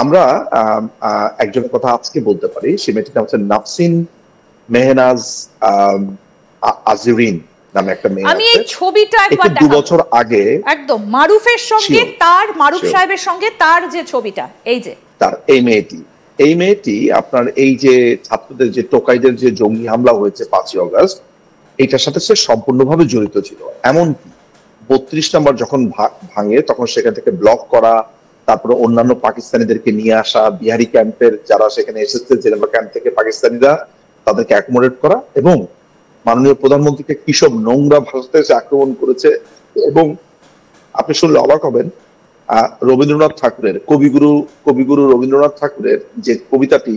আমরা একজনের কথা আজকে বলতে পারি, সে মেয়েটির নাম হচ্ছে নাফসিন মেহনাজ আজিরিন নামে একটা মেয়ে। আমি এই ছবিটা একবার দেখাবো 2 বছর আগে একদম মারুফের সঙ্গে মারুফ সাহেবের সঙ্গে তার যে ছবিটা, এই যে তার এই মেয়েটি আপনার এই যে ছাত্রদের যে টোকাইদের যে জঙ্গি হামলা হয়েছে 5ই আগস্ট, এইটার সাথে সে সম্পূর্ণভাবে জড়িত ছিল। এমনকি 32 নম্বর যখন ভাঙে তখন সেখান থেকে ব্লক করা, তারপরে অন্যান্য পাকিস্তানিদেরকে নিয়ে আসা, বিহারি ক্যাম্পের যারা সেখানে এসেছে জেনেভা ক্যাম্প থেকে পাকিস্তানিরা, তাদেরকে অ্যাকোমোডেট করা, এবং মাননীয় প্রধানমন্ত্রীকে কিসব নোংরা ভাষাতে আক্রমণ করেছে। এবং আপনি শুনলে অবাক হবেন, রবীন্দ্রনাথ ঠাকুরের কবিগুরু রবীন্দ্রনাথ ঠাকুরের যে কবিতাটি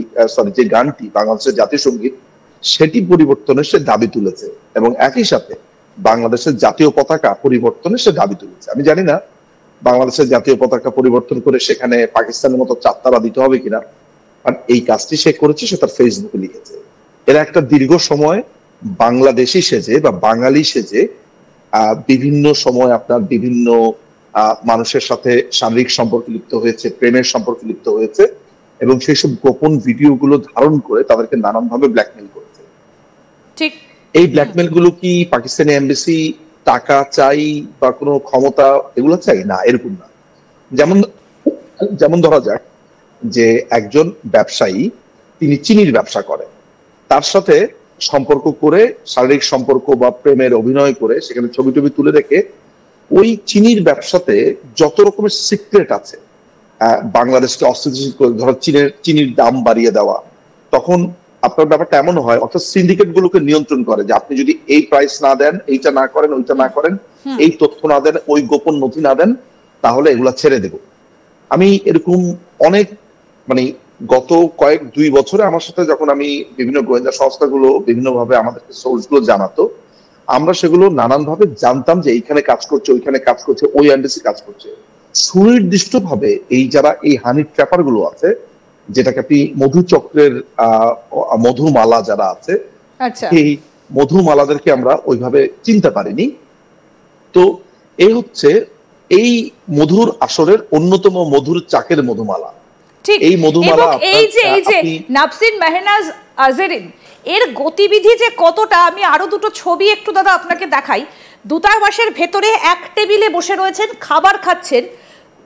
যে গানটি বাংলাদেশের জাতীয় সঙ্গীত, সেটি পরিবর্তনের সে দাবি তুলেছে, এবং একই সাথে বাংলাদেশের জাতীয় পতাকা পরিবর্তনের সে দাবি তুলেছে। আমি জানি না বাংলাদেশের জাতীয় পতাকা পরিবর্তন করে সেখানে পাকিস্তানের মতো চাঁদতারা দিতে হবে কিনা, আর এই কাজটি সে করেছে, সে তার ফেসবুকে লিখেছে। এরা একটা দীর্ঘ সময় বাংলাদেশি সেজে বা বাঙালি সেজে বিভিন্ন সময় আপনার বিভিন্ন মানুষের সাথে শারীরিক সম্পর্কে লিপ্ত হয়েছে, প্রেমের সম্পর্কে লিপ্ত হয়েছে, এবং সেই সব গোপন ভিডিও গুলো ধারণ করে তাদেরকে নানানভাবে ব্ল্যাকমেল করেছে। ঠিক এই ব্ল্যাকমেল গুলো কি পাকিস্তানি এমবেসি টাকা চাই বা কোনো ক্ষমতা এগুলো চাই? না, এরকম না। যেমন ধরা যাক যে একজন ব্যবসায়ী, তিনি চিনির ব্যবসা করেন, তার সাথে সম্পর্ক করে শারীরিক সম্পর্ক বা প্রেমের অভিনয় করে সেখানে ছবি টবি তুলে রেখে ওই চিনির ব্যবসাতে যত রকমের সিক্রেট আছে, বাংলাদেশকে অস্থিতিশীল করে, ধরো চিনির দাম বাড়িয়ে দেওয়া, তখন আপনার ব্যাপারটা এমন হয়, অর্থাৎ সিন্ডিকেট গুলোকে নিয়ন্ত্রণ করে যে আপনি যদি এই প্রাইস না দেন, এইটা না করেন, ওইটা না করেন, এই তথ্য না দেন, ওই গোপন নথি না দেন, তাহলে এগুলা ছেড়ে দেব। আমি এরকম অনেক গত 2 বছরে আমার সাথে যখন আমি বিভিন্ন গোয়েন্দা সংস্থাগুলো বিভিন্নভাবে আমাদেরকে সোর্স গুলো জানাতো, আমরা সেগুলো নানানভাবে জানতাম যে এইখানে কাজ করছে, ওইখানে কাজ করছে, ওই এমবেসি কাজ করছে। সুনির্দিষ্ট ভাবে এই যারা এই হানি ট্র্যাপার গুলো আছে, যেটাকে আপনি মধুচক্রের মধুমালা যারা আছে, এই মধুমালাদেরকে আমরা ওইভাবে চিনতে পারিনি। তো এই হচ্ছে এই মধুর আসরের অন্যতম মধুর চাকের মধুমালা। ঠিক, এই মধুমালা এই যে নাফসিন মেহনাজ আজিরিন এর গতিবিধি যে কতটা, আমি আরো দুটো ছবি একটু দাদা আপনাকে দেখাই। দূতাবাসের ভেতরে এক টেবিলে বসে রয়েছেন, খাবার খাচ্ছেন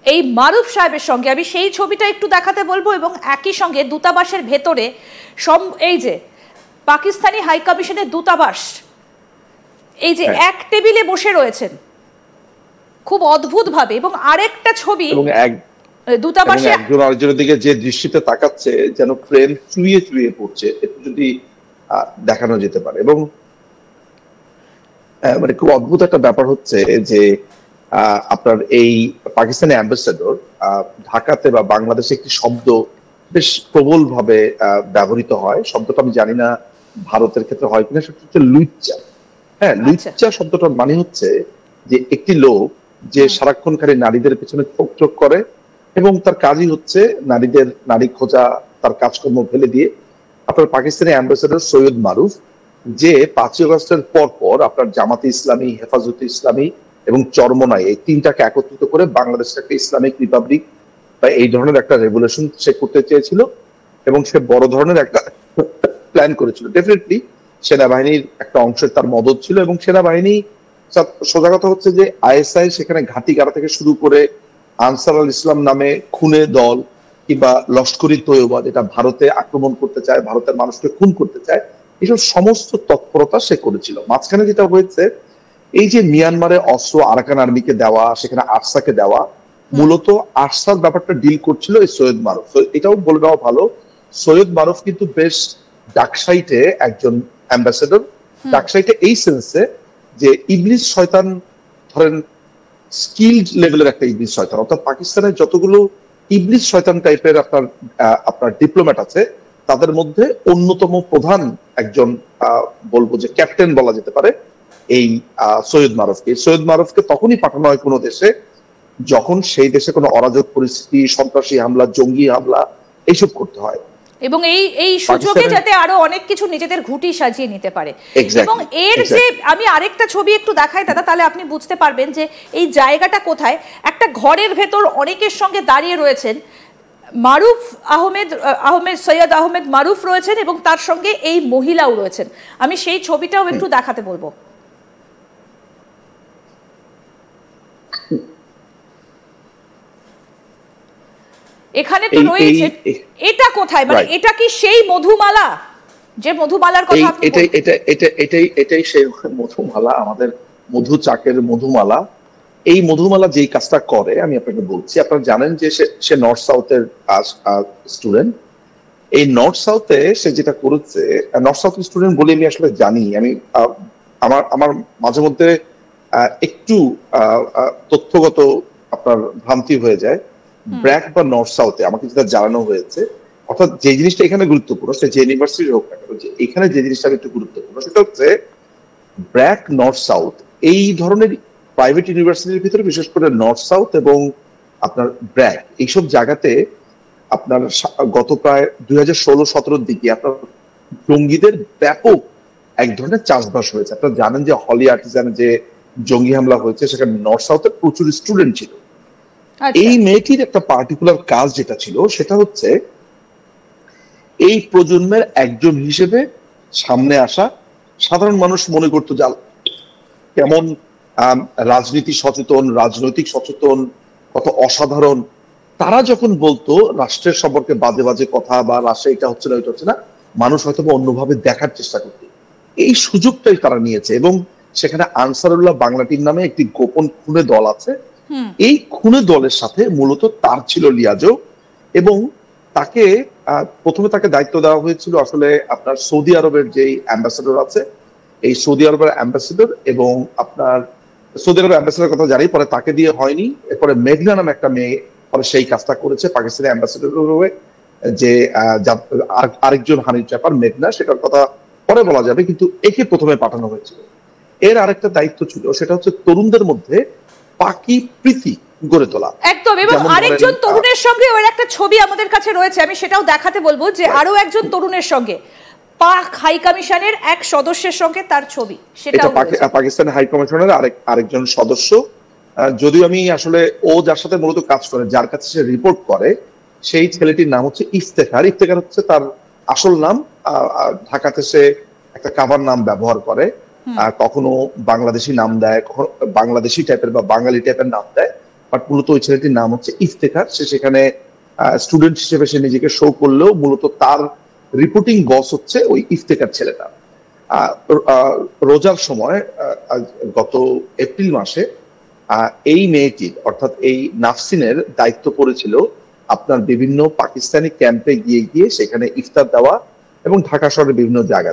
এই মারুফ সাহেবের সঙ্গে। আমি সেই ছবিটা একটু দেখাতে বলবো, এবং একই সঙ্গে দূতাবাসের ভেতরে এই যে পাকিস্তানি হাই কমিশনের দূতাবাস, এই যে এক টেবিলে বসে রয়েছেন খুব অদ্ভুত ভাবে। এবং আরেকটা ছবি, দূতাবাসে একজন আরেকজনের দিকে যে দৃষ্টিতে তাকাচ্ছে যেন প্রেম চুইয়ে চুইয়ে পড়ছে, একটু যদি দেখানো যেতে পারে। এবং খুব অদ্ভুত একটা ব্যাপার হচ্ছে যে আপনার এই পাকিস্তানি অ্যাম্বাসেডর ঢাকাতে বা বাংলাদেশে একটি শব্দ বেশ প্রবল ভাবে ব্যবহৃত হয়, শব্দটা আমি জানি না ভারতের ক্ষেত্রে হয় কিনা, সেটা হচ্ছে লুচ্চা। হ্যাঁ, লুচ্চা শব্দটার মানে হচ্ছে যে একটি লোক যে সারাক্ষণ খালি নারীদের পেছনে চোখ করে, এবং তার কাজই হচ্ছে নারী খোঁজা, তার কাজকর্ম ফেলে দিয়ে। আপনার পাকিস্তানি অ্যাম্বাসেডর সৈয়দ মারুফ, যে 5ই আগস্টের পর আপনার জামাতে ইসলামী, হেফাজতে ইসলামী এবং চরমনাই, এই তিনটাকে একত্রিত করে বাংলাদেশের একটা ইসলামিক রিপাবলিক বা এই ধরনের একটা রেভলিউশন সে করতে চেয়েছিল, এবং সে বড় ধরনের একটা প্ল্যান করেছিল। ডেফিনেটলি সেনাবাহিনীর একটা অংশের তার মদত ছিল, এবং সেনাবাহিনী সোজা কথা হচ্ছে যে আইএসআই সেখানে ঘাঁটি গাড়া থেকে শুরু করে আনসার আল ইসলাম নামে খুনে দল, কিংবা লস্করি তৈয়বা যেটা ভারতে আক্রমণ করতে চায়, ভারতের মানুষকে খুন করতে চায়, এইসব সমস্ত তৎপরতা সে করেছিল। মাঝখানে যেটা হয়েছে, এই যে মিয়ানমারে অস্ত্র আরাকান আর্মিকে দেওয়া, সেখানে আরসাকে দেওয়া, মূলত আরসার ব্যাপারটা ডিল করছিল এই সৈয়দ মারুফ। এটাও বলে দেওয়া ভালো, সৈয়দ মারুফ কিন্তু বেশ ডাকসাইটে একজন অ্যাম্বাসেডর। ডাকসাইটে এই সেন্সে যে ইবলিস শয়তান, ধরেন স্কিলড লেভেলের একটা ইবলিস শয়তান, অর্থাৎ পাকিস্তানের যতগুলো ইবলিস শয়তান টাইপের আপনার ডিপ্লোম্যাট আছে, তাদের মধ্যে অন্যতম প্রধান একজন বলবো যে ক্যাপ্টেন বলা যেতে পারে এই সৈয়দ মারুফকে তখনই পাঠানো হয় কোনো দেশে যখন সেই দেশে কোনো অরাজক পরিস্থিতি, সন্ত্রাসী হামলা, জঙ্গি হামলা এইসব করতে হয়, এবং এই সুযোগে যাতে আরো অনেক কিছু নিজেদের ঘুঁটি সাজিয়ে নিতে পারে। এবং এর যে আমি আরেকটা ছবি একটু দেখাই দাদা, তাহলে আপনি বুঝতে পারবেন যে এই জায়গাটা কোথায়। একটা ঘরের ভেতর অনেকের সঙ্গে দাঁড়িয়ে রয়েছেন, মারুফ আহমেদ সৈয়দ আহমেদ মারুফ রয়েছেন এবং তার সঙ্গে এই মহিলাও রয়েছেন। আমি সেই ছবিটাও একটু দেখাতে বলবো। এখানে তো রয়েছে, এটা কোথায়, মানে এটা কি সেই মধুমালা যে মধুমালার কথা আপনি এটাই সেই মধুমালা, আমাদের মধু চাকের মধুমালা। এই মধুমালা যেই কাজটা করে আমি আপনাকে বলছি, আপনারা জানেন যে সে নর্থ সাউথের স্টুডেন্ট। এই নর্থ সাউথে সে যেটা করেছে, নর্থ সাউথ স্টুডেন্ট বলে আমি আসলে জানি, আমি আমার মাঝে মধ্যে একটু তথ্যগত আপনার ভ্রান্তি হয়ে যায়। ব্র্যাক বা নর্থ সাউথে আমাকে যেটা জানানো হয়েছে, অর্থাৎ যে জিনিসটা এখানে গুরুত্বপূর্ণ, সে যে ইউনিভার্সিটি হোক না কেন, যে এখানে যে জিনিসটা একটু গুরুত্বপূর্ণ সেটা হচ্ছে ব্র্যাক নর্থ সাউথ এই ধরনের প্রাইভেট ইউনিভার্সিটির ভিতরে, বিশেষ করে নর্থ সাউথ এবং আপনার ব্র্যাক এইসব জায়গাতে আপনার গত প্রায় 2016-17 দিকে আপনার জঙ্গিদের ব্যাপক এক ধরনের চাষবাস হয়েছে। আপনারা জানেন যে হলি আর্টিজানে যে জঙ্গি হামলা হয়েছে সেখানে নর্থ সাউথে প্রচুর স্টুডেন্ট ছিল। এই মেয়েটির একটা পার্টিকুলার কাজ যেটা ছিল সেটা হচ্ছে এই প্রজন্মের একজন হিসেবে সামনে আসা। সাধারণ মানুষ মনে করতো যে কেমন রাজনীতি সচেতন, রাজনৈতিক সচেতন, কত অসাধারণ। তারা যখন বলতো রাষ্ট্রের সম্পর্কে বাজে বাজে কথা বা রাষ্ট্রে এটা হচ্ছে না ওইটা হচ্ছে না, মানুষ হয়তো অন্যভাবে দেখার চেষ্টা করতো। এই সুযোগটাই তারা নিয়েছে এবং সেখানে আনসারুল্লাহ বাংলা টিম নামে একটি গোপন খুনে দল আছে। এই খুনে দলের সাথে মূলত তার ছিল লিয়াজো এবং তাকে প্রথমে তাকে দায়িত্ব দেওয়া হয়েছিল আসলে আপনার সৌদি আরবের যে অ্যাম্বাসেডর আছে, এই সৌদি আরবের অ্যাম্বাসেডর এবং আপনার সৌদি আরবের অ্যাম্বাসেডর কথা জানি, পরে তাকে দিয়ে হয়নি। এরপরে মেঘনা নামে একটা মেয়ে পরে সেই কাজটা করেছে পাকিস্তানের অ্যাম্বাসেডর হয়ে, যে আরেকজন হানি ট্র্যাপার মেঘনা, সেটার কথা পরে বলা যাবে, কিন্তু একে প্রথমে পাঠানো হয়েছিল। এর আরেকটা দায়িত্ব ছিল, সেটা হচ্ছে তরুণদের মধ্যে পাকি প্রীতি গড়ে তোলা। একদম। এবং আরেকজন তরুণের সঙ্গে ওর একটা ছবি আমাদের কাছে রয়েছে, আমি সেটাও দেখাতে বলবো, যে আরো একজন তরুণের সঙ্গে পাক হাই কমিশনের এক সদস্যের সঙ্গে তার ছবি, সেটা পাকিস্তান হাই কমিশনের আরেকজন সদস্য। যদিও আমি আসলে ও যার সাথে মূলত কাজ করে, যার কাছে সে রিপোর্ট করে, সেই ছেলেটির নাম হচ্ছে ইফতেখার। ইফতেখার হচ্ছে তার আসল নাম। ঢাকাতে সে একটা কাভার নাম ব্যবহার করে, কখনো বাংলাদেশি নাম দেয়, কখনো বাংলাদেশি টাইপের বা বাঙালি টাইপের নাম দেয়, বাট মূলত ওই ছেলেটির নাম হচ্ছে ইফতেখার। সে সেখানে স্টুডেন্ট হিসেবে সে নিজেকে শো করলেও মূলত তার রিপোর্টিং বস হচ্ছে ওই ইফতেখার ছেলেটা। রোজার সময় গত এপ্রিল মাসে এই মেয়েটির অর্থাৎ এই নাফসিনের দায়িত্ব পড়েছিল আপনার বিভিন্ন পাকিস্তানি ক্যাম্পে গিয়ে সেখানে ইফতার দেওয়া এবং ঢাকা শহরের বিভিন্ন জায়গা